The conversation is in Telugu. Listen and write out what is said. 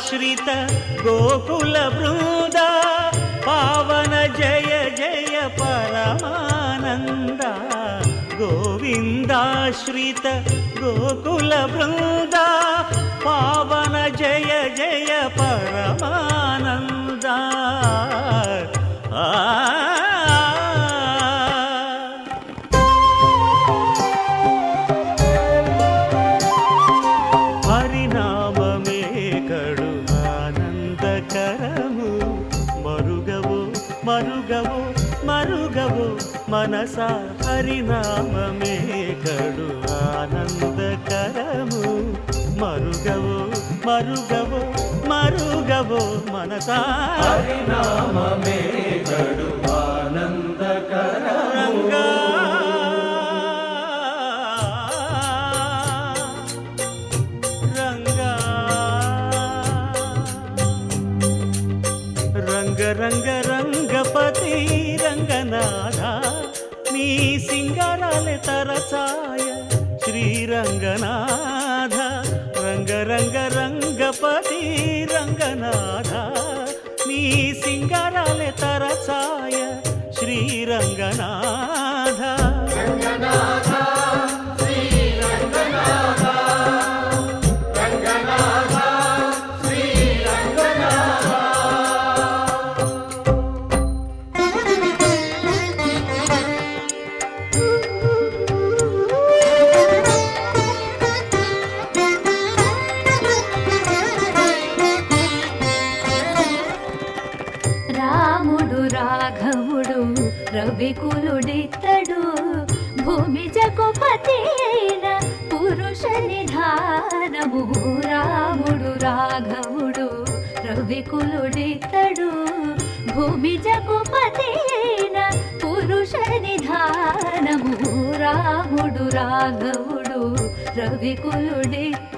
గోవిందాశ్రిత గోకుల బృంద పావన జయ జయ పరమానంద గోవిందాశ్రిత గోకుల బృంద పావన జయ జయ పరమానంద హరినామమే కడు ఆనందకరము మరుగవో మరుగవో మరుగవో మనసా హరినామమే కడు ఆనందకరము మరుగవో మరుగవో మరుగవో మనసా హరినామమే కడు ఆనందకరము రంగ రంగ రంగపతి రంగనాథ నీ సింగారాలే తరచాయ శ్రీరంగనాథ రంగ రంగ రంగపతి రంగనాథ నీ సింగారాలే తరచాయ శ్రీరంగనాథ రాముడు రాఘవుడు రవికులుడితడు భూమి జగపతి అయిన పురుష నిధానము రాముడు రాఘవుడు రవికులుడితడు భూమి జగపతి అయిన పురుష నిధానము రాముడు రాఘవుడు రవికులుడితడు